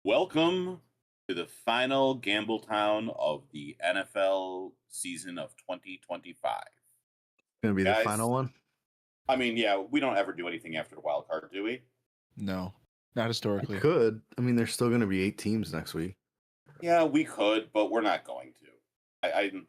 Welcome to the final Gambletown of the NFL season of 2025. Gonna be the Guys, final one. yeah, we don't ever do anything after the wild card, do we? No, not historically. Could. I mean, there's still gonna be 8 teams next week. Yeah, we could, but we're not going to. You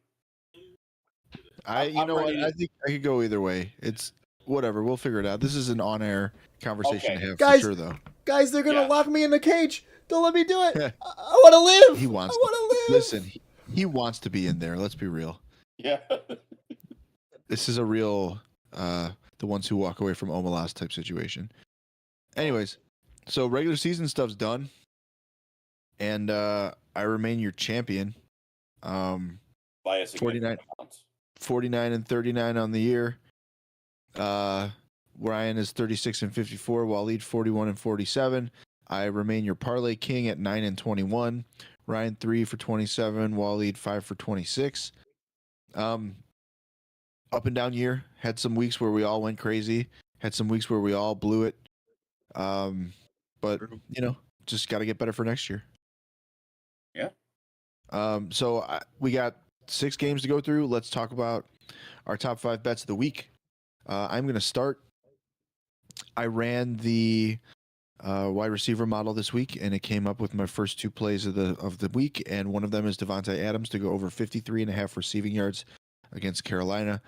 I'm know what? ready I to- think I could go either way. It's whatever. We'll figure it out. This is an on-air conversation Okay. to have Guys- for sure, though. Guys, they're gonna Yeah. lock me in the cage. Don't let me do it. I want to live. He wants I want to live. Listen, he wants to be in there. Let's be real. Yeah. This is a real the ones who walk away from Omalas type situation. Anyways, so regular season stuff's done, and I remain your champion. By a significant 49 amount. 49 and 39 on the year. Ryan is 36 and 54. Waleed 41 and 47. I remain your parlay king at 9 and 21. Ryan 3 for 27. Waleed 5 for 26. Up and down year. Had some weeks where we all went crazy. Had some weeks where we all blew it. But just got to get better for next year. Yeah. So we got 6 games to go through. Let's talk about our top 5 bets of the week. I'm going to start. I ran the wide receiver model this week, and it came up with my first 2 plays of the week, and one of them is Devontae Adams to go over 53.5 receiving yards against Carolina.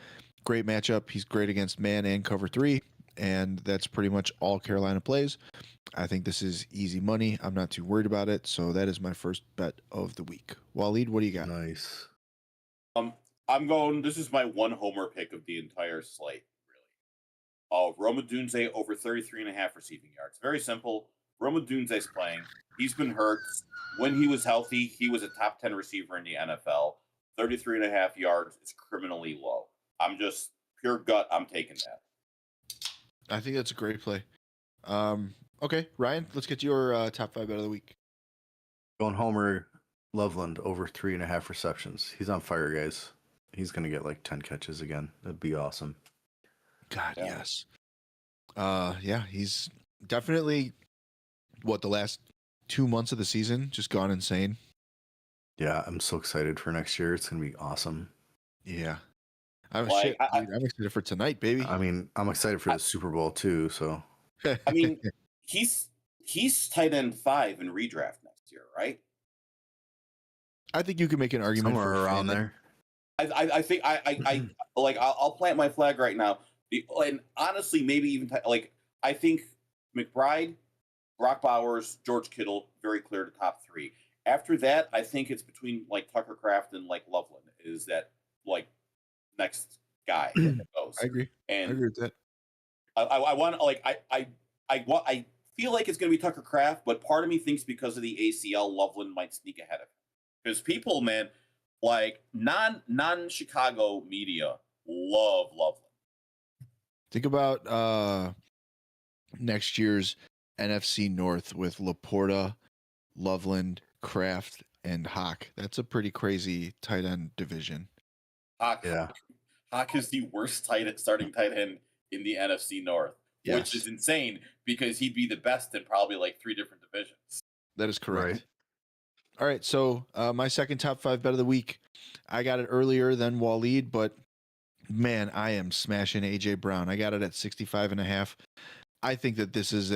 Great matchup. He's great against man and cover 3, and that's pretty much all Carolina plays. I think this is easy money. I'm not too worried about it, so that is my first bet of the week. Waleed, what do you got? Nice. This is my one homer pick of the entire slate, really. Roma Dunze over 33.5 receiving yards. Very simple. Roma Dunze's playing. He's been hurt. When he was healthy, he was a top 10 receiver in the NFL. 33.5 yards is criminally low. I'm just pure gut. I'm taking that. I think that's a great play. Okay, Ryan, let's get your top 5 bet of the week. Going Homer Loveland over 3.5 receptions. He's on fire, guys. He's gonna get like 10 catches again. That'd be awesome. God, Yeah. yes. Yeah, he's definitely the last 2 months of the season just gone insane. Yeah, I'm so excited for next year. It's gonna be awesome. Yeah. I'm Like, I'm excited for tonight, baby. I mean, I'm excited for the Super Bowl too. So I mean, he's tight end 5 in redraft next year, right? I think you can make an argument somewhere for around Fannin. there. I think I'll plant my flag right now. And honestly, maybe even I think McBride, Brock Bowers, George Kittle, very clear to top 3. After that, I think it's between Tucker Kraft and Loveland is that next guy that goes. I agree. And I agree with that. I want I feel like it's going to be Tucker Kraft, but part of me thinks because of the ACL, Loveland might sneak ahead of him. Because people, man, non-Chicago media love Loveland. Think about next year's NFC North with Laporta, Loveland, Kraft, and Hawk. That's a pretty crazy tight end division. Hawk is the worst starting tight end in the NFC North, which is insane because he'd be the best in probably 3 different divisions. That is correct. Right. All right, so my second top 5 bet of the week, I got it earlier than Waleed, but man, I am smashing AJ Brown. I got it at 65.5. I think that this is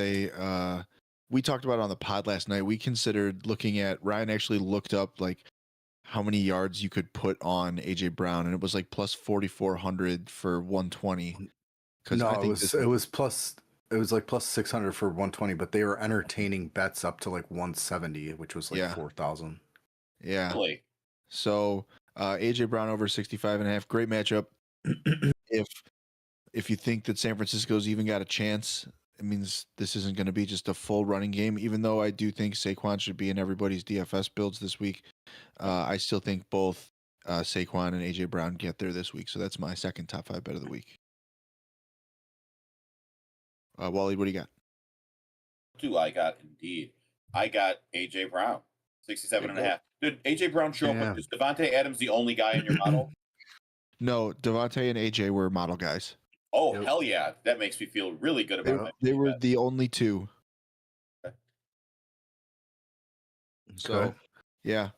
we talked about it on the pod last night. We considered looking at, Ryan actually looked up how many yards you could put on AJ Brown, and it was plus 4,400 for 120. No, it was plus 600 for 120, but they were entertaining bets up to 170, which was 4,000. Yeah. Really? So AJ Brown over 65.5, great matchup. If you think that San Francisco's even got a chance, it means this isn't going to be just a full running game. Even though I do think Saquon should be in everybody's DFS builds this week, I still think both Saquon and AJ Brown get there this week. So that's my second top 5 bet of the week. Wally, what do you got? I got AJ Brown, 67.5. Did AJ Brown show up? Is Devontae Adams the only guy in your model? No, Devontae and AJ were model guys. Oh, hell yeah. That makes me feel really good about it. They were the only 2. So, Okay. yeah.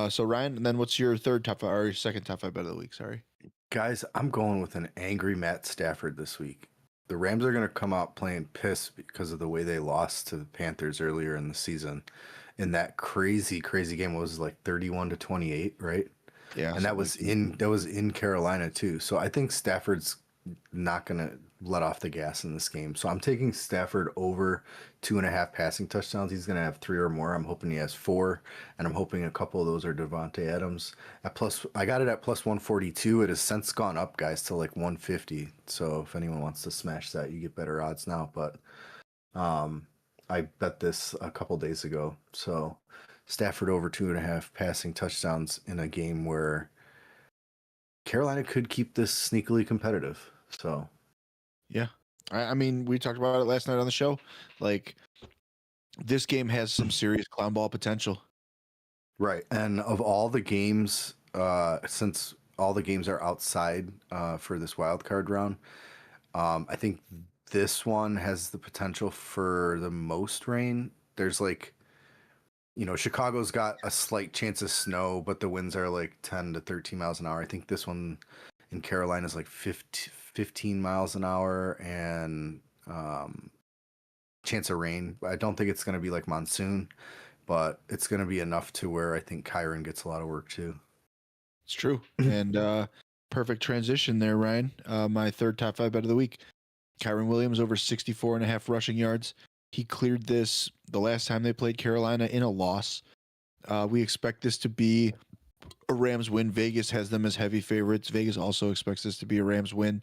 So Ryan, and then what's your third top five or your second top five bet of the week? Sorry. Guys, I'm going with an angry Matt Stafford this week. The Rams are going to come out playing piss because of the way they lost to the Panthers earlier in the season. In that crazy game, it was like 31-28, right? Yeah. And that was in Carolina too. So I think Stafford's not going to let off the gas in this game. So I'm taking Stafford over 2.5 passing touchdowns. He's going to have 3 or more. I'm hoping he has 4, and I'm hoping a couple of those are Devontae Adams. I got it at plus 142. It has since gone up, guys, to like 150. So if anyone wants to smash that, you get better odds now. But I bet this a couple days ago. So Stafford over 2.5 passing touchdowns in a game where Carolina could keep this sneakily competitive. So Yeah. I mean, we talked about it last night on the show. Like, this game has some serious clown ball potential. right. And of all the games, since all the games are outside for this wild card round, I think this one has the potential for the most rain. There's like, Chicago's got a slight chance of snow, but the winds are like 10 to 13 miles an hour. I think this one in Carolina is like 15 miles an hour, and chance of rain. I don't think it's going to be like monsoon, but it's going to be enough to where I think Kyron gets a lot of work too. It's true. And perfect transition there, Ryan. My third top five bet of the week. Kyron Williams over 64.5 rushing yards. He cleared this the last time they played Carolina in a loss. We expect this to be a Rams win. Vegas has them as heavy favorites. Vegas also expects this to be a Rams win.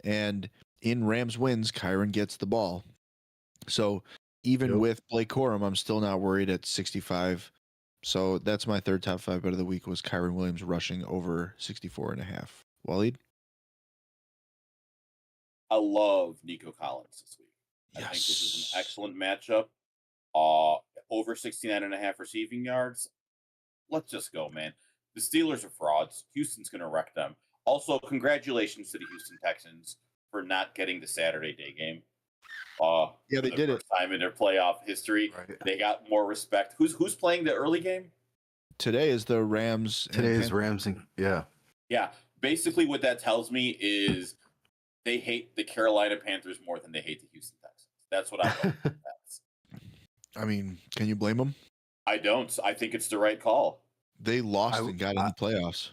And in Rams wins, Kyron gets the ball. So even with Blake Corum, I'm still not worried at 65. So that's my third top five bet of the week was Kyron Williams rushing over 64.5. Waleed? I love Nico Collins this week. Yes. I think this is an excellent matchup. Over 69.5 receiving yards. Let's just go, man. The Steelers are frauds. Houston's going to wreck them. Also, congratulations to the Houston Texans for not getting the Saturday day game. Yeah, they did it. Time in their playoff history. Right. They got more respect. Who's playing the early game? Today is the Rams. Today is Rams, and yeah. Yeah. Basically, what that tells me is they hate the Carolina Panthers more than they hate the Houston Texans. That's what I know. I mean, can you blame them? I don't. I think it's the right call. They lost and got in the playoffs.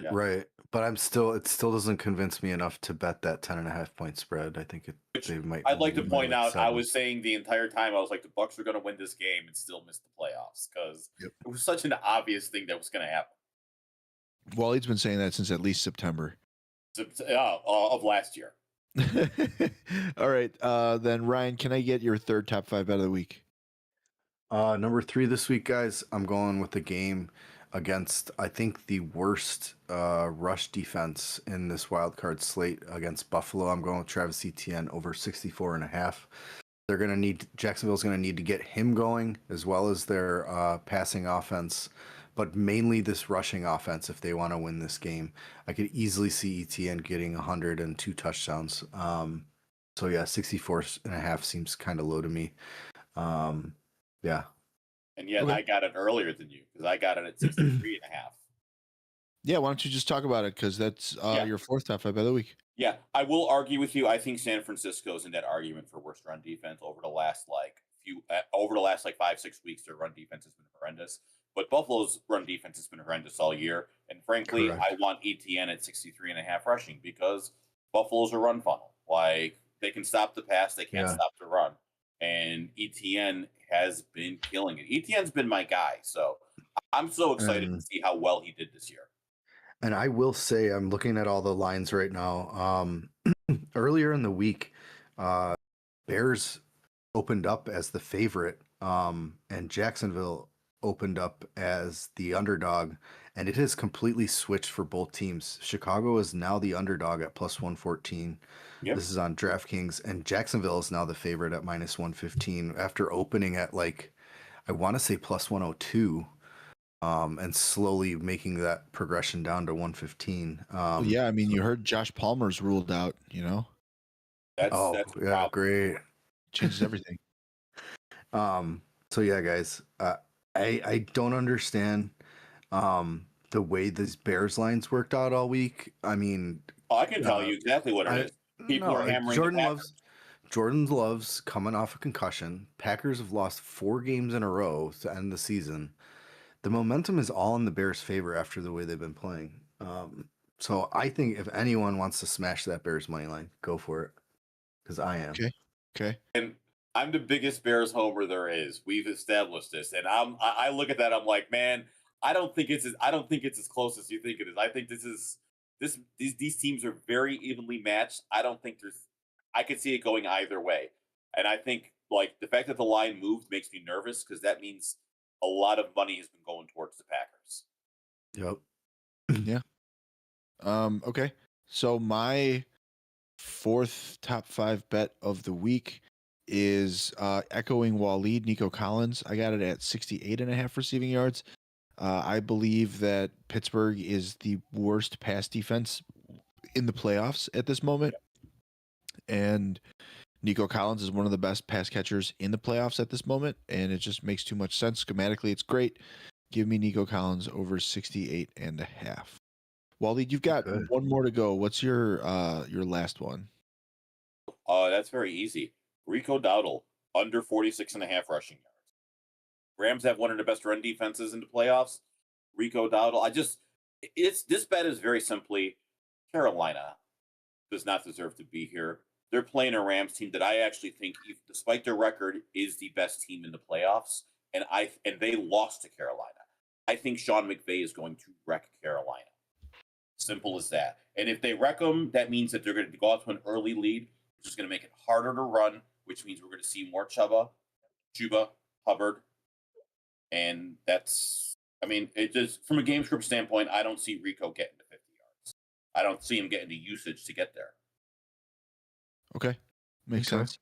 Yeah. Right. But it still doesn't convince me enough to bet that 10.5 point spread. I think they might. I'd like to point like out, 7. I was saying the entire time, I was like, the Bucs are going to win this game and still miss the playoffs because it was such an obvious thing that was going to happen. Wally's been saying that since at least September. Of last year. All right. Then Ryan, can I get your third top five bet of the week? Number 3 this week, guys. I'm going with the game against, I think, the worst rush defense in this wild card slate against Buffalo. I'm going with Travis Etienne over 64.5. Jacksonville's going to need to get him going as well as their passing offense, but mainly this rushing offense if they want to win this game. I could easily see Etienne getting 102 touchdowns. So yeah, 64.5 seems kind of low to me. Yeah. And yet I got it earlier than you because I got it at 63.5. Yeah, why don't you just talk about it? Because that's your fourth top five bet of the week. Yeah, I will argue with you. I think San Francisco's in that argument for worst run defense over the last 5-6 weeks. Their run defense has been horrendous, but Buffalo's run defense has been horrendous all year. And frankly, Correct. I want ETN at 63.5 rushing because Buffalo's a run funnel. Like they can stop the pass, they can't stop the run, and ETN has been killing it. ETN's been my guy, so I'm so excited to see how well he did this year. And I will say, I'm looking at all the lines right now. Earlier in the week, Bears opened up as the favorite, and Jacksonville opened up as the underdog, and it has completely switched for both teams. Chicago is now the underdog at plus 114. Yep. This is on DraftKings, and Jacksonville is now the favorite at minus 115 after opening at I want to say plus 102. And slowly making that progression down to 115. Yeah, I mean, you heard Josh Palmer's ruled out, That's great. Changes everything. So yeah, guys, I don't understand the way these Bears lines worked out all week. I mean, Oh, I can tell you exactly what it I is. People are hammering the Packers. Jordan loves coming off a concussion. Packers have lost 4 games in a row to end the season. The momentum is all in the Bears' favor after the way they've been playing. So I think if anyone wants to smash that Bears money line, go for it, because I am. Okay. And I'm the biggest Bears homer there is. We've established this, and I look at that. I'm like, man, I don't think it's as close as you think it is. I think these teams are very evenly matched. I could see it going either way, and I think like the fact that the line moved makes me nervous because that means a lot of money has been going towards the Packers. Yep. Yeah. Okay. So my fourth top 5 bet of the week is echoing Waleed, Nico Collins. I got it at 68.5 receiving yards. I believe that Pittsburgh is the worst pass defense in the playoffs at this moment. And Nico Collins is one of the best pass catchers in the playoffs at this moment. And it just makes too much sense. Schematically, it's great. Give me Nico Collins over 68.5. Waleed, you've got one more to go. What's your last one? That's very easy. Rico Dowdle, under 46.5 rushing yards. Rams have one of the best run defenses in the playoffs. Rico Dowdle. This bet is very simply Carolina does not deserve to be here. They're playing a Rams team that I actually think, despite their record, is the best team in the playoffs. And they lost to Carolina. I think Sean McVay is going to wreck Carolina. Simple as that. And if they wreck them, that means that they're going to go out to an early lead, which is going to make it harder to run, which means we're going to see more Chuba, Hubbard. And it just, from a game script standpoint, I don't see Rico getting to 50 yards. I don't see him getting the usage to get there. Okay. Makes sense.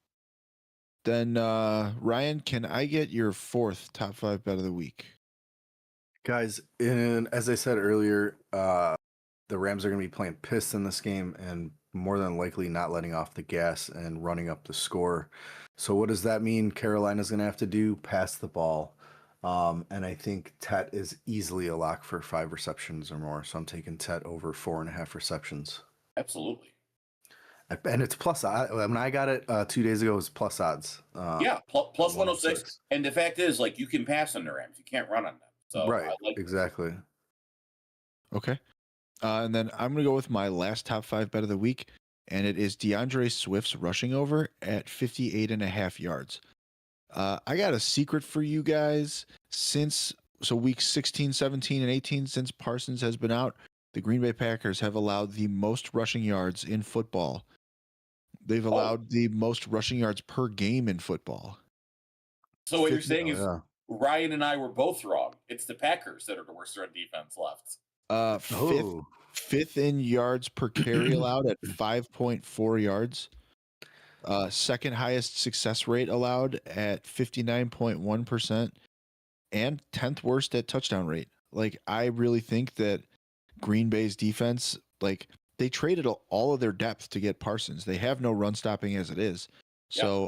Then, Ryan, can I get your fourth top 5 bet of the week? Guys, as I said earlier, the Rams are going to be playing pissed in this game and more than likely not letting off the gas and running up the score. So what does that mean? Carolina's going to have to do? Pass the ball. And I think Tet is easily a lock for 5 receptions or more. So I'm taking Tet over 4.5 receptions. Absolutely. And it's plus odds. When I got it 2 days ago, it was plus odds. Plus 106. And the fact is, like, you can pass on the Rams. You can't run on them. So right, exactly. Okay. And then I'm going to go with my last top 5 bet of the week, and it is DeAndre Swift's rushing over at 58.5 yards. I got a secret for you guys. Weeks 16, 17, and 18, since Parsons has been out, the Green Bay Packers have allowed the most rushing yards in football. They've allowed the most rushing yards per game in football. So what you're saying is Ryan and I were both wrong. It's the Packers that are the worst run defense left. Fifth in yards per carry allowed at 5.4 yards. Second highest success rate allowed at 59.1%, and 10th worst at touchdown rate. Like, I really think that Green Bay's defense, like, they traded all of their depth to get Parsons. They have no run stopping as it is. So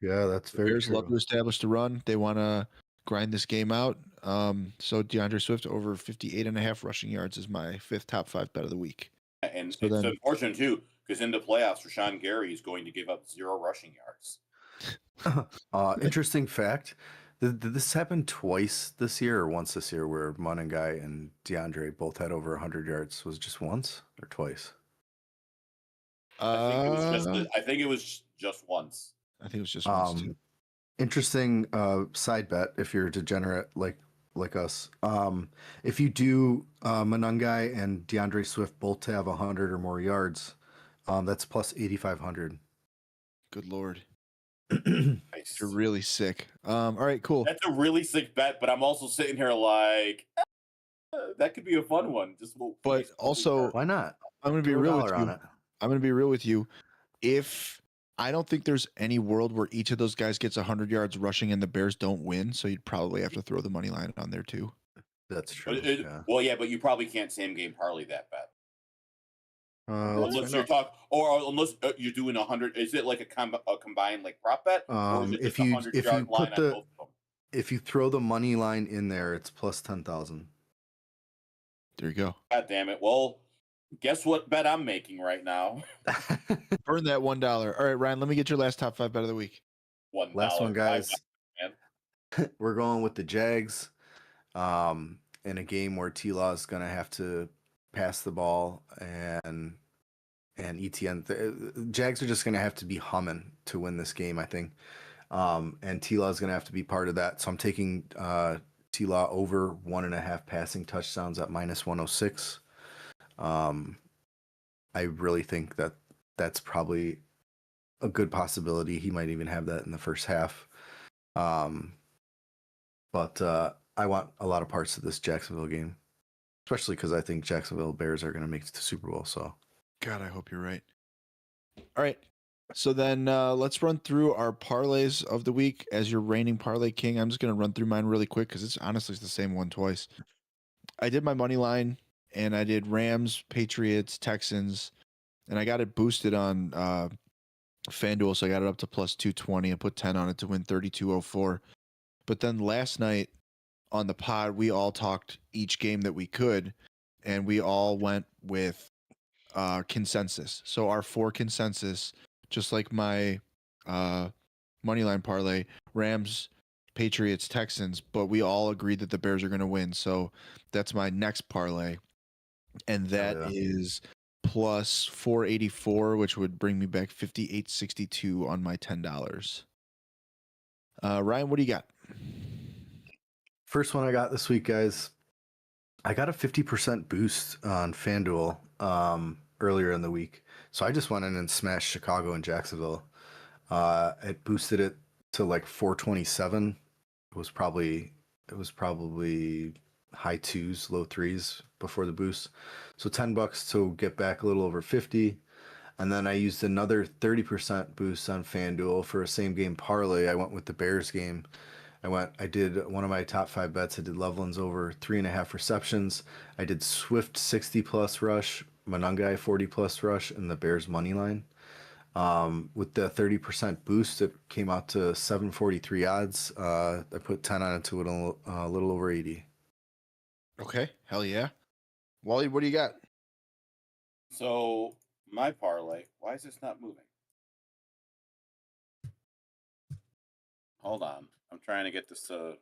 that's very Bears true. love to establish the run. They want to grind this game out. So DeAndre Swift over 58.5 rushing yards is my 5th top 5 bet of the week. And so it's unfortunate too, because in the playoffs, Rashawn Gary is going to give up 0 rushing yards. Interesting fact. Did this happen twice this year or once this year where Monangai and DeAndre both had over 100 yards? Was it just once or twice? I think it was just once. I think it was just once too. Interesting side bet if you're a degenerate like us. If you do Monangai and DeAndre Swift both to have 100 or more yards, that's plus 8,500. Good Lord. Nice. You're really sick. All right, cool. That's a really sick bet, but I'm also sitting here like that could be a fun one. But also, why not? I'm going to be real with you. I'm going to be real with you. If I don't think there's any world where each of those guys gets 100 yards rushing and the Bears don't win, so you'd probably have to throw the money line on there too. That's true. Well, yeah, but you probably can't same game parlay that bet. Unless you're doing 100, is it like a combined like prop bet? Or is it if if you throw the money line in there, it's plus 10,000. There you go. God damn it. Well, guess what bet I'm making right now? Burn that $1. All right, Ryan, let me get your last top 5 bet of the week. Last one, guys. $5, We're going with the Jags. In a game where T-Law is going to have to pass the ball and ETN. Jags are just going to have to be humming to win this game, I think. And T-Law is going to have to be part of that. So I'm taking T-Law over 1.5 passing touchdowns at minus 106. I really think that that's probably a good possibility. He might even have that in the first half. But I want a lot of parts of this Jacksonville game, especially because I think Jacksonville Bears are going to make it to the Super Bowl. So, God, I hope you're right. All right. So then let's run through our parlays of the week. As your reigning parlay king, I'm just going to run through mine really quick because it's honestly the same one twice. I did my money line, and I did Rams, Patriots, Texans, and I got it boosted on FanDuel, so I got it up to plus 220. I put 10 on it to win 32.04. But then last night on the pod, we all talked each game that we could, and we all went with consensus. So our 4 consensus, just like my moneyline parlay, Rams, Patriots, Texans, but we all agreed that the Bears are going to win. So that's my next parlay, and that is plus 484, which would bring me back 58.62 on my $10. Ryan, what do you got? first one I got this week, guys. I got a 50% boost on FanDuel earlier in the week. So I just went in and smashed Chicago and Jacksonville. It boosted it to like 427. It was probably high 2s, low 3s before the boost. So $10 to get back a little over 50. And then I used another 30% boost on FanDuel for a same game parlay. I went with the Bears game. I did one of my top 5 bets. I did Loveland's over 3.5 receptions. I did Swift 60 plus rush, Monangai 40 plus rush, and the Bears money line. With the 30% boost, it came out to 743 odds. I put 10 on it to it a little over 80. Okay, hell yeah. Wally, what do you got? So my parlay, why is this not moving? Hold on. I'm trying to get this What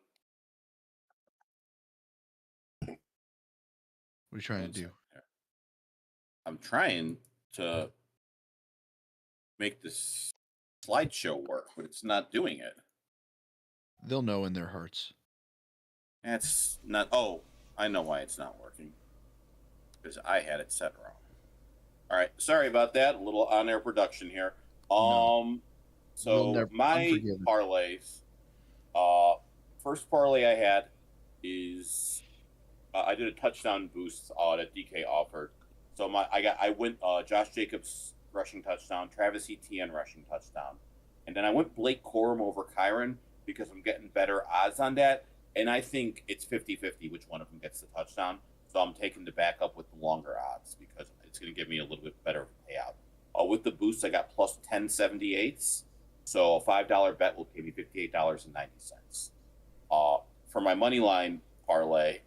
are you trying to do? I'm trying to make this slideshow work, but it's not doing it. They'll know in their hearts. It's not. Oh, I know why it's not working. Because I had it set wrong. All right, sorry about that. A little on-air production here. No. So my parlays. First parlay I had is I did a touchdown boost that DK offered. So I went Josh Jacobs rushing touchdown, Travis Etienne rushing touchdown, and then I went Blake Corum over Kyron because I'm getting better odds on that, and I think it's 50-50 which one of them gets the touchdown. So I'm taking the backup with the longer odds because it's going to give me a little bit better payout. With the boost, I got plus 1078. So a $5 bet will pay me $58.90. For my money line parlay,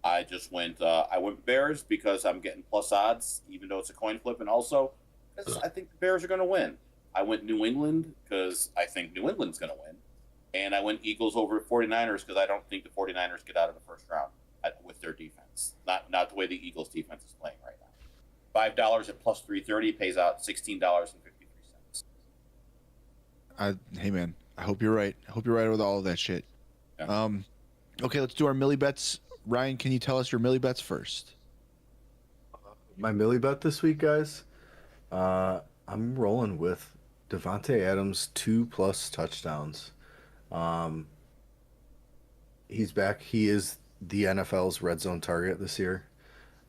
I just went Bears because I'm getting plus odds, even though it's a coin flip, and also because I think the Bears are going to win. I went New England because I think New England's going to win. And I went Eagles over 49ers because I don't think the 49ers get out of the first round with their defense. Not the way the Eagles defense is playing right now. $5 at plus 330 pays out $16.53. Hey man, I hope you're right. I hope you're right with all of that shit. Yeah. Okay, let's do our milli bets. Ryan, can you tell us your milli bets first? My milli bet this week, guys. I'm rolling with Devontae Adams 2+ touchdowns. He's back. He is the NFL's red zone target this year.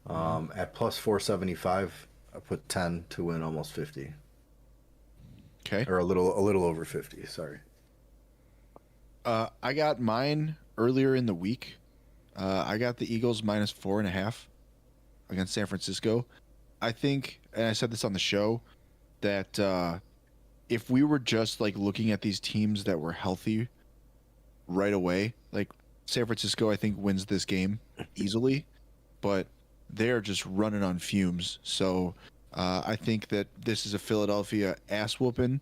At plus 475, I put 10 to win almost 50. Okay. Or a little over 50, sorry. I got mine earlier in the week. I got the Eagles minus 4.5 against San Francisco. I think, and I said this on the show, that if we were just like looking at these teams that were healthy, right away. Like San Francisco, I think wins this game easily, but they're just running on fumes. So I think that this is a Philadelphia ass whooping.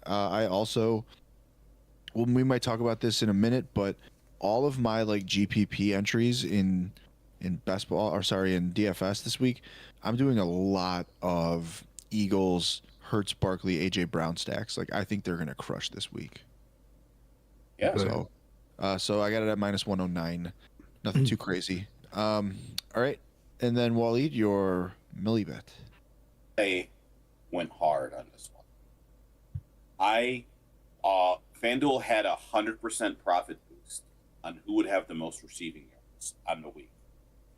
I also, well, we might talk about this in a minute, but all of my like GPP entries in best ball, or sorry, in DFS this week, I'm doing a lot of Eagles, Hurts, Barkley, AJ Brown stacks. Like I think they're gonna crush this week. Yeah. So, so I got it at -109. Nothing too crazy. All right, and then Waleed, your milli bet. They went hard on this one. FanDuel had 100% profit boost on who would have the most receiving yards on the week.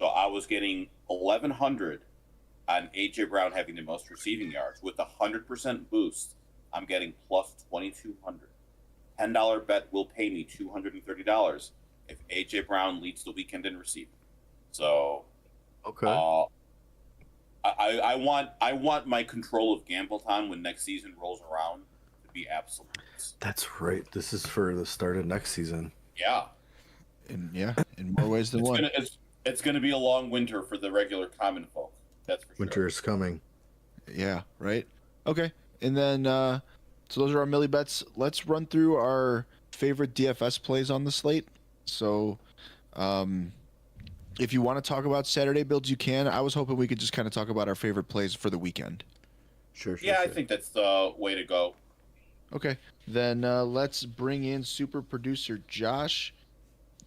So I was getting 1,100 on AJ Brown having the most receiving yards. With a 100% boost, I'm getting plus 2,200. $10 bet will pay me $230 if AJ Brown leads the weekend in receiving. So, Okay. I want my control of Gambletown when next season rolls around to be absolute. That's right. This is for the start of next season. Yeah. In more ways than one. It's gonna be a long winter for the regular common folk. That's for Winter sure. is coming. Yeah, right. Okay, and then so those are our milli bets. Let's run through our favorite DFS plays on the slate. So, if you want to talk about Saturday builds, you can. I was hoping we could just kind of talk about our favorite plays for the weekend. Sure. Yeah, I think that's the way to go. Okay, then let's bring in super producer Josh,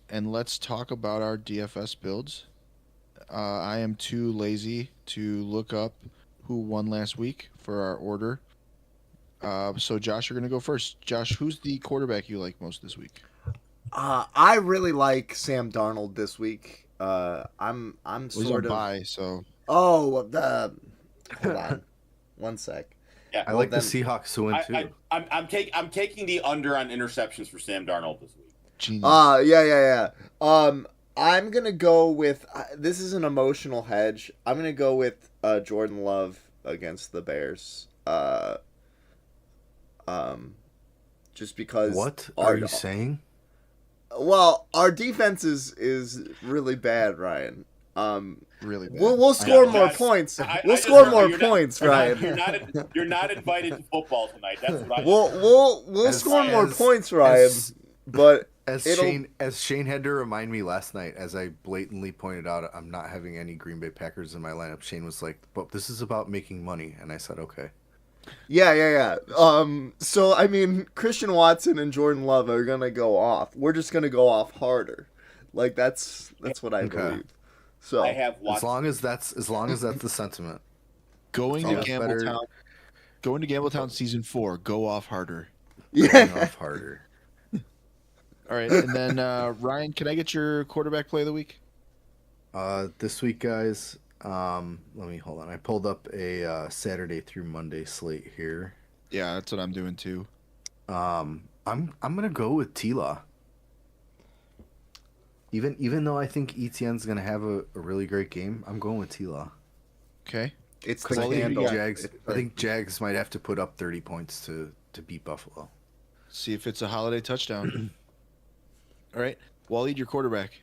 and let's talk about our DFS builds. I am too lazy to look up who won last week for our order. So Josh, you're gonna go first. Josh, who's the quarterback you like most this week? I really like Sam Darnold this week. I'm He's sort on of. bye, so Hold on, one sec. Yeah, I like then- the Seahawks to win too. I'm taking the under on interceptions for Sam Darnold this week. genius. Yeah. I'm gonna go with this is an emotional hedge. I'm gonna go with Jordan Love against the Bears. Just because. What are you saying? Well, our defense is really bad, Ryan. Really bad. We'll score more Yes. points. I We'll just score heard more you're not- points, you're not- Ryan. You're not invited to football tonight. That's what I. We'll As- score more as- points, Ryan. But As it'll- Shane had to remind me last night, as I blatantly pointed out, I'm not having any Green Bay Packers in my lineup. Shane was like, "But this is about making money," and I said, "Okay." Yeah. So I mean, Christian Watson and Jordan Love are gonna go off. We're just gonna go off harder. Like that's what I Okay. believe. So I have As Watson. long as that's the sentiment. Going to Sounds better. Gambletown. Going to Gambletown season 4. Go off harder. Going yeah. off harder. All right, and then Ryan, can I get your quarterback play of the week? This week, guys. Let me hold on. I pulled up a Saturday through Monday slate here. Yeah, that's what I'm doing too. I'm gonna go with T-Law. Even though I think ETN's gonna have a really great game, I'm going with T-Law. Okay. It's Because the I think handle. Jags. I think Jags might have to put up 30 points to beat Buffalo. See if it's a holiday touchdown. All right, Waleed, your quarterback.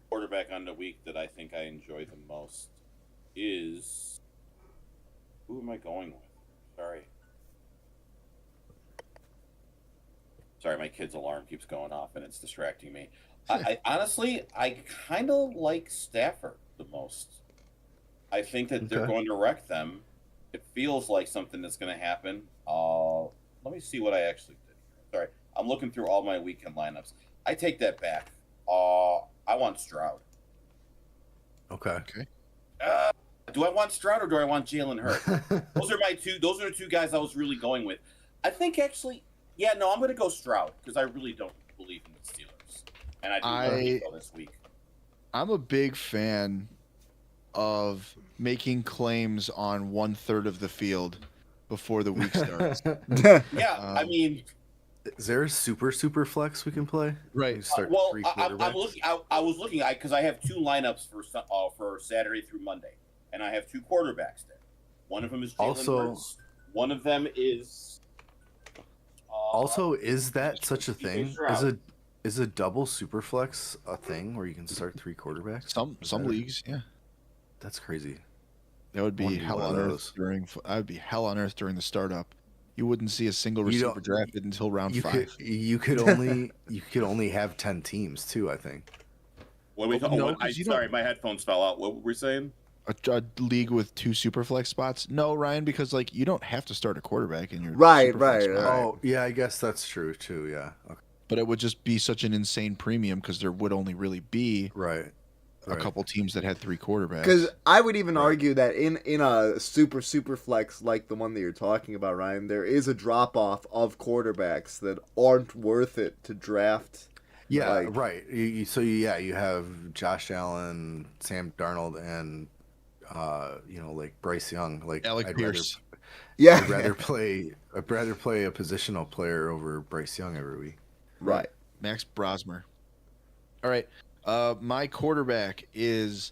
Quarterback on the week that I think I enjoy the most is who am I going with? Sorry, my kid's alarm keeps going off and it's distracting me. I honestly, I kind of like Stafford the most. I think that they're Okay. going to wreck them. It feels like something that's going to happen. Let me see what I actually did. Sorry, I'm looking through all my weekend lineups. I take that back. I want Stroud. Okay. Do I want Stroud or do I want Jalen Hurts? Those are the two guys I was really going with. I think actually, I'm going to go Stroud because I really don't believe in the Steelers, and I do go this week. I'm a big fan of making claims on 1/3 of the field before the week starts. Yeah, I mean, Is there a super flex we can play? Right. We start well, three I'm quarterbacks? looking. I was looking because I have two lineups for Saturday through Monday, and I have two quarterbacks there. One of them is Jalen Also- Hurts. One of them is Also, is that such a CJ thing? Stroud. Is a double super flex a thing where you can start 3 quarterbacks? Is Some that a- leagues, yeah. That's crazy. That would I be wanna do hell one of on earth those. during. I would be hell on earth during the startup. You wouldn't see a single You receiver don't. drafted until round You 5. you could only have 10 teams too. I think. What are we Oh, talking? no, 'cause you don't- Sorry, my headphones fell out. What were we saying? A league with 2 super flex spots? No, Ryan, because like you don't have to start a quarterback in your Right, super flex right, spot. right. Oh yeah, I guess that's true too. Yeah. Okay. But it would just be such an insane premium because there would only really be Right. a couple teams that had 3 quarterbacks. Because I would even Right. argue that in a super flex like the one that you're talking about, Ryan, there is a drop off of quarterbacks that aren't worth it to draft. Yeah. Like- Right. You have Josh Allen, Sam Darnold, and like Bryce Young. Like Alec Pierce. Yeah, I'd rather play a positional player over Bryce Young every week. right. Max Brosmer. All right. My quarterback is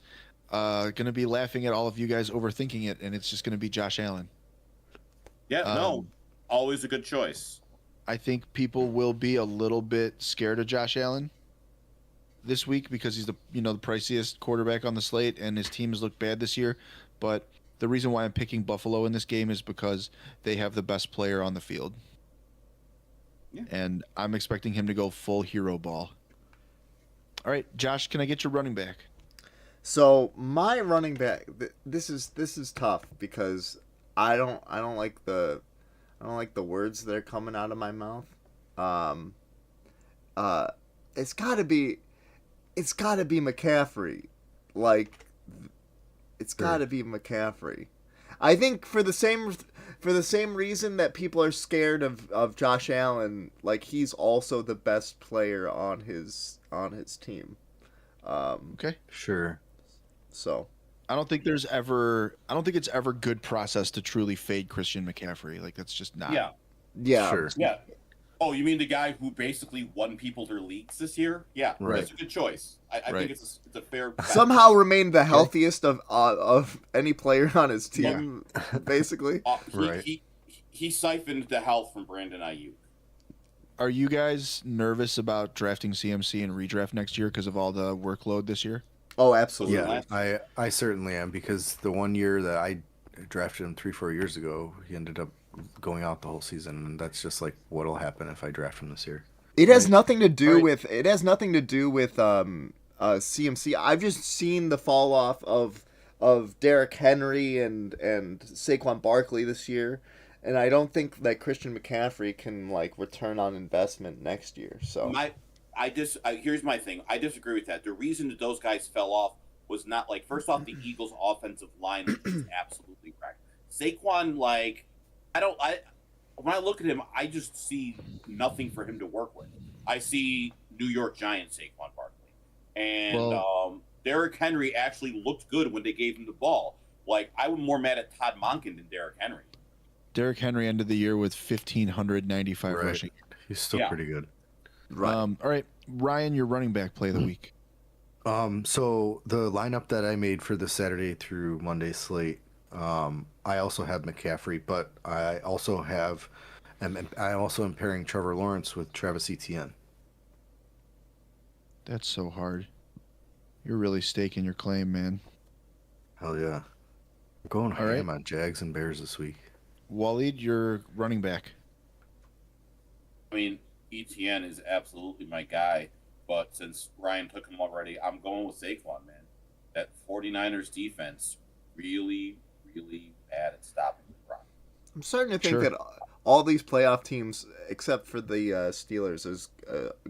going to be laughing at all of you guys overthinking it, and it's just going to be Josh Allen. Yeah, no, always a good choice. I think people will be a little bit scared of Josh Allen this week because he's the priciest quarterback on the slate, and his team has looked bad this year. But the reason why I'm picking Buffalo in this game is because they have the best player on the field. Yeah. And I'm expecting him to go full hero ball. All right, Josh, can I get your running back? So my running back, this is tough because I don't like the words that are coming out of my mouth. It's gotta be McCaffrey. Like, it's gotta be McCaffrey. I think for the same reason that people are scared of Josh Allen, like he's also the best player on his team. Okay. Sure. So I don't think it's ever good process to truly fade Christian McCaffrey. Like that's just not. yeah, Sure. Yeah. Oh, you mean the guy who basically won people their leagues this year? Yeah, Right. that's a good choice. I Right. think it's a fair. somehow remained the healthiest of any player on his team, basically. He, he siphoned the health from Brandon Ayuk. Are you guys nervous about drafting CMC and redraft next year because of all the workload this year? Oh, absolutely. Yeah, I certainly am, because the one year that I drafted him 3-4 years ago, he ended up going out the whole season, and that's just like what'll happen if I draft him this year. It has nothing to do Right. with CMC. I've just seen the fall off of Derrick Henry and Saquon Barkley this year, and I don't think that Christian McCaffrey can like return on investment next year. So Here's my thing. I disagree with that. The reason that those guys fell off was not like, first off, the Eagles' offensive line is absolutely cracked. Saquon, like, when I look at him, I just see nothing for him to work with. I see New York Giants Saquon Barkley, and Derrick Henry actually looked good when they gave him the ball. Like, I was more mad at Todd Monken than Derrick Henry. Derrick Henry ended the year with 1,595 Right. rushing. He's still Yeah. pretty good. right. All right, Ryan, your running back play of the week. So the lineup that I made for the Saturday through Monday slate, I also have McCaffrey, but I also am pairing Trevor Lawrence with Travis Etienne. That's so hard. You're really staking your claim, man. Hell yeah. I'm going All right. ham on Jags and Bears this week. Waleed, your running back. I mean, ETN is absolutely my guy, but since Ryan took him already, I'm going with Saquon, man. That 49ers defense really, really bad at stopping the run. I'm starting to think Sure. that all these playoff teams, except for the Steelers, is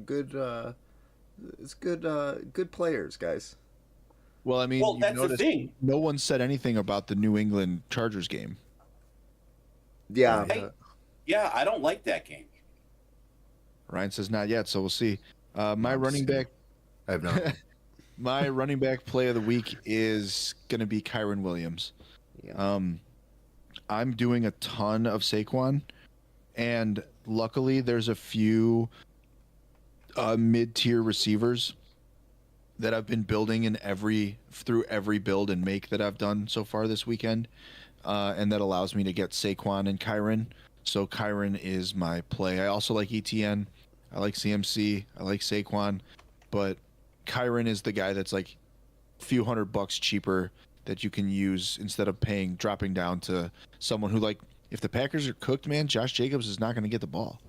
good players, guys. Well, I mean, Well, you've that's the noticed thing. no one said anything about the New England Chargers game. Yeah, Yeah, I don't like that game. Ryan says not yet, so we'll see. My I'm running seeing- back, I have no. my running back play of the week is gonna be Kyron Williams. yeah. I'm doing a ton of Saquon, and luckily there's a few mid-tier receivers that I've been building through every build and make that I've done so far this weekend, and that allows me to get Saquon and Kyron So Kyron is my play. I also like ETN. I like CMC. I like Saquon. But Kyron is the guy that's like a few $100 cheaper that you can use instead of dropping down to someone who, like, if the Packers are cooked, man, Josh Jacobs is not going to get the ball.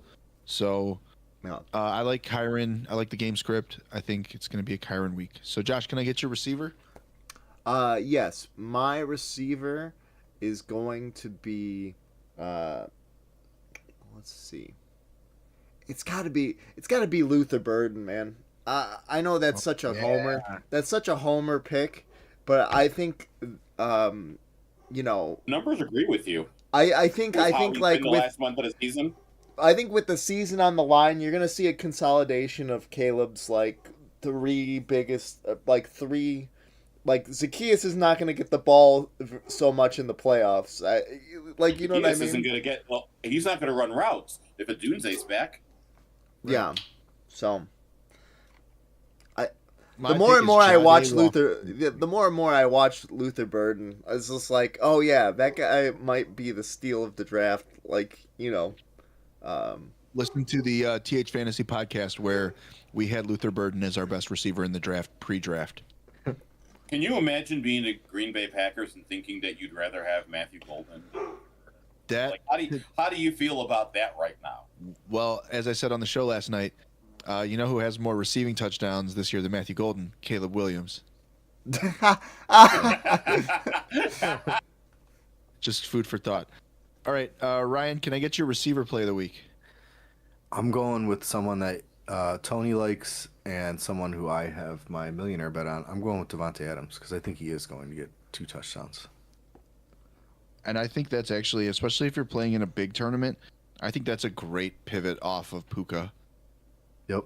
So I like Kyron. I like the game script. I think it's going to be a Kyron week. So, Josh, can I get your receiver? Yes, my receiver is going to be. Let's see. It's got to be Luther Burden, man. I know that's such a homer. That's such a homer pick, but I think, numbers agree with you. I think like the with last month of the season. I think with the season on the line, you're gonna see a consolidation of Caleb's like three biggest, three. Like Zacchaeus is not gonna get the ball so much in the playoffs. You know what I Zacchaeus mean? Isn't gonna get. Well, he's not gonna run routes if a Dunze's back. Right. Yeah. So. My the more and more I watch Luther, the more and more I watch Luther Burden, I was just like, oh yeah, that guy might be the steal of the draft. Listen to the TH Fantasy podcast where we had Luther Burden as our best receiver in the draft, pre-draft. Can you imagine being a Green Bay Packers and thinking that you'd rather have Matthew Golden? How do you feel about that right now? Well, as I said on the show last night, you know who has more receiving touchdowns this year than Matthew Golden? Caleb Williams. Just food for thought. All right, Ryan, can I get your receiver play of the week? I'm going with someone that Tony likes and someone who I have my millionaire bet on. I'm going with Devontae Adams because I think he is going to get 2 touchdowns. And I think that's actually, especially if you're playing in a big tournament, I think that's a great pivot off of Puka. Yep.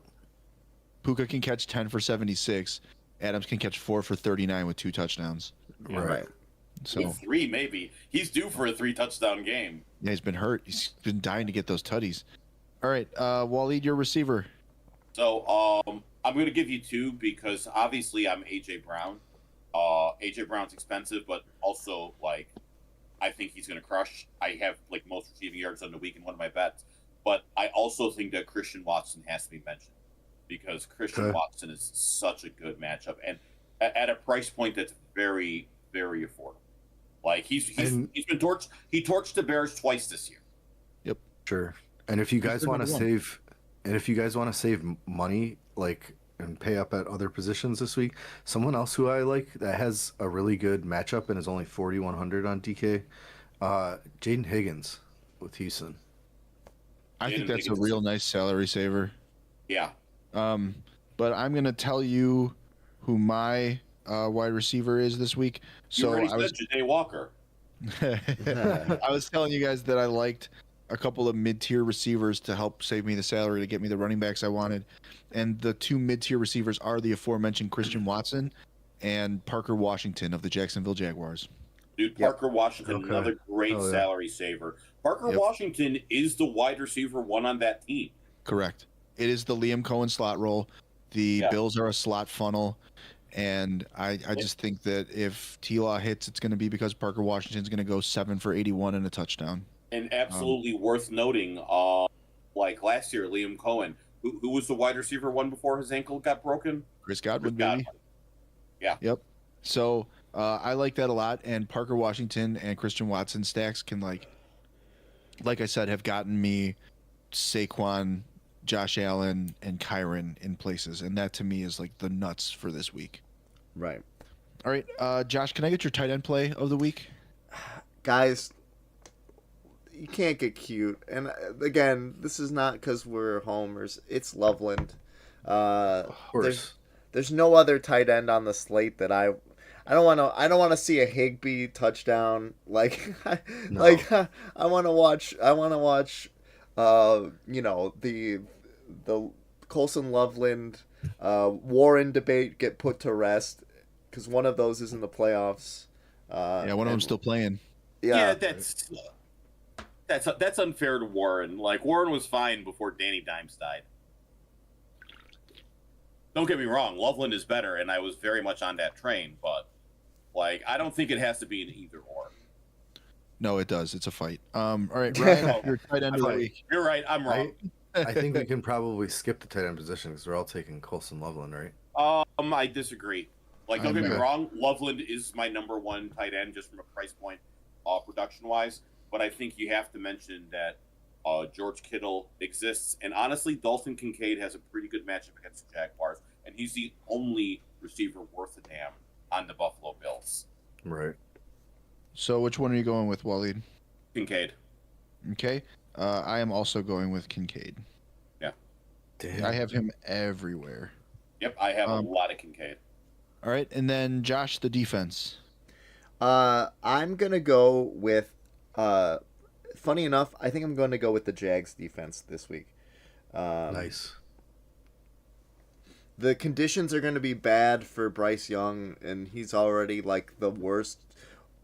Puka can catch 10 for 76. Adams can catch 4 for 39 with 2 touchdowns. Right. So with 3, maybe. He's due for a 3-touchdown game. Yeah, he's been hurt. He's been dying to get those tutties. All right, Waleed, your receiver. So I'm going to give you 2 because obviously I'm A.J. Brown. A.J. Brown's expensive, but also, I think he's going to crush. I have, most receiving yards on the week in one of my bets. But I also think that Christian Watson has to be mentioned because Christian Watson is such a good matchup and at a price point that's very, very affordable. He's been torched. He torched the Bears twice this year. Yep, sure. And if you guys want to save money, and pay up at other positions this week, someone else who I like that has a really good matchup and is only 4,100 on DK, Jaden Higgins with Houston. I think that's a real nice salary saver. Yeah. But I'm going to tell you who my wide receiver is this week. So I was Janae Walker. I was telling you guys that I liked a couple of mid-tier receivers to help save me the salary to get me the running backs I wanted. And the 2 mid-tier receivers are the aforementioned Christian Watson and Parker Washington of the Jacksonville Jaguars. Dude, Parker Washington, another great salary saver. Parker Washington is the wide receiver 1 on that team. Correct. It is the Liam Cohen slot role. The Bills are a slot funnel. And I just think that if T-Law hits, it's going to be because Parker Washington's going to go 7 for 81 and a touchdown. And absolutely worth noting, last year, Liam Cohen, who was the wide receiver 1 before his ankle got broken? Chris Godwin, baby. Yeah. Yep. So I like that a lot. And Parker Washington and Christian Watson stacks can, like I said, have gotten me Saquon, Josh Allen, and Kyron in places. And that, to me, is, the nuts for this week. Right. All right. Josh, can I get your tight end play of the week? Guys, you can't get cute. And again, this is not because we're homers. It's Loveland. Of course. There's no other tight end on the slate that I don't want to see a Higbee touchdown. I want to watch the Colson Loveland Warren debate get put to rest because one of those is in the playoffs. One of them's still playing. Yeah, that's unfair to Warren. Warren was fine before Danny Dimes died. Don't get me wrong, Loveland is better, and I was very much on that train, but I don't think it has to be an either or. No, it does. It's a fight. All right, Ryan, your tight end of the Fight. week. You're right. I'm wrong. I think we can probably skip the tight end position because we're all taking Colson Loveland, right? I disagree. Like, don't get me Okay. wrong. Loveland is my number one tight end just from a price point, production wise. But I think you have to mention that George Kittle exists, and honestly, Dalton Kincaid has a pretty good matchup against the Jaguars, and he's the only receiver worth a damn on the Buffalo Bills. Right. So which one are you going with, Waleed? Kincaid. Okay. I am also going with Kincaid. Damn. I have him everywhere. Yep, I have a lot of Kincaid. All right, and then Josh, the defense. I'm gonna go with. Funny enough, I think I'm going to go with the Jags defense this week. Nice. The conditions are going to be bad for Bryce Young, and he's already like the worst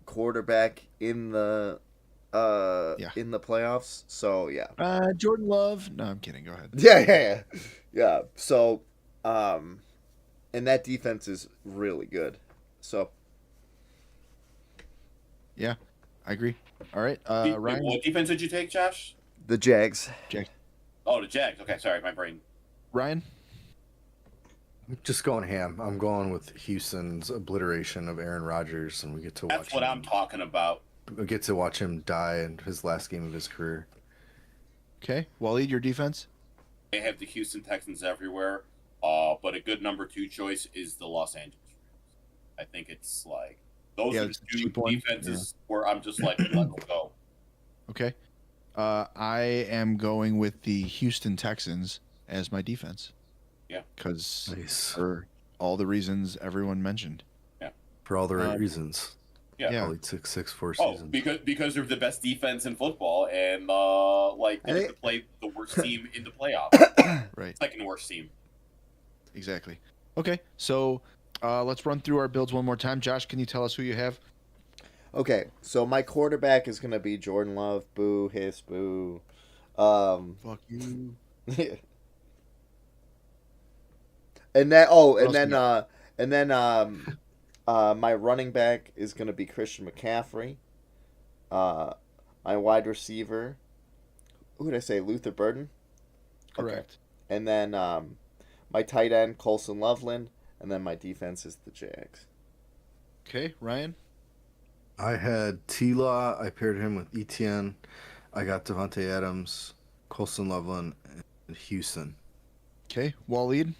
quarterback in the in the playoffs. So yeah. Jordan Love. No, I'm kidding. Go ahead. Yeah. So, and that defense is really good. So. Yeah, I agree. All right, Ryan. What defense did you take, Josh? The Jags. Oh, the Jags. Okay, sorry, my brain. Ryan. I'm just going ham. I'm going with Houston's obliteration of Aaron Rodgers, and we get to watch. That's what I'm talking about. We get to watch him die in his last game of his career. Okay, Waleed, your defense. They have the Houston Texans everywhere, but a good number 2 choice is the Los Angeles Rams. I think it's like those are the two defenses where I'm just like, let them go. Okay. I am going with the Houston Texans as my defense. Yeah. Because Nice. for all the reasons everyone mentioned. For all the right reasons. Yeah. Probably took 4 Oh, seasons. because they're the best defense in football, and they get to play the worst team in the playoffs. Right. Second worst team. Exactly. Okay, so let's run through our builds one more time. Josh, can you tell us who you have? Okay, so my quarterback is gonna be Jordan Love. Boo, hiss, boo. Fuck you. And then my running back is gonna be Christian McCaffrey. My wide receiver, who did I say? Luther Burden. Correct. Okay. And then my tight end Colson Loveland, and then my defense is the Jags. Okay, Ryan. I had T-Law. I paired him with Etienne. I got Devontae Adams, Colson Loveland, and Houston. Okay, Waleed.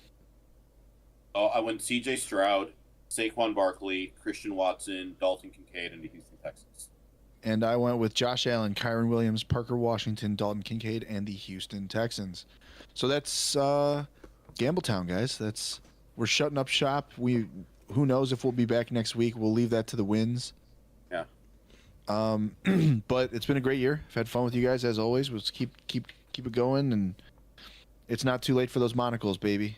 I went C.J. Stroud, Saquon Barkley, Christian Watson, Dalton Kincaid, and the Houston Texans. And I went with Josh Allen, Kyron Williams, Parker Washington, Dalton Kincaid, and the Houston Texans. So that's Gambletown, guys. We're shutting up shop. Who knows if we'll be back next week? We'll leave that to the wins. Yeah. But it's been a great year. I've had fun with you guys as always. We'll just keep it going, and it's not too late for those monocles, baby.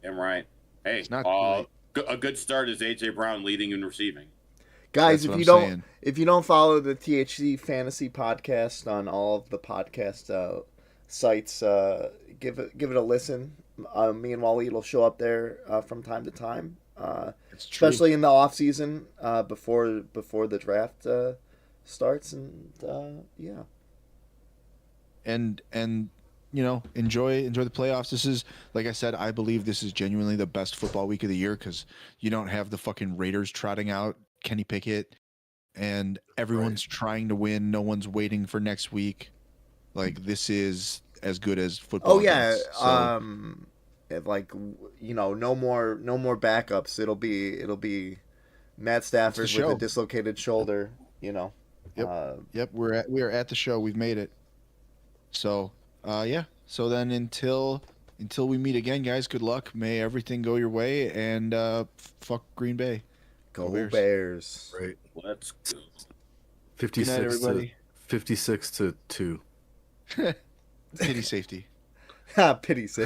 Damn right. Hey, It's not a good start is A.J. Brown leading and receiving. Guys, That's if what you I'm if you don't follow the THfantaC podcast on all of the podcast sites, give it a listen. Me and Waleed will show up there from time to time, It's true. especially in the off season before the draft starts, and yeah. And enjoy the playoffs. This is, like I said, I believe this is genuinely the best football week of the year because you don't have the fucking Raiders trotting out Kenny Pickett, and everyone's trying to win. No one's waiting for next week. Like, this is as good as football. Oh yeah, gets. So, no more backups. It'll be Matt Stafford with show. a dislocated shoulder. Yep. Yep, we are at the show. We've made it. So, yeah. So then until we meet again, guys, good luck. May everything go your way, and fuck Green Bay. Go Bears. Right. Let's go. 56 Good night, everybody. 56 to 2. Pity safety. Pity sake.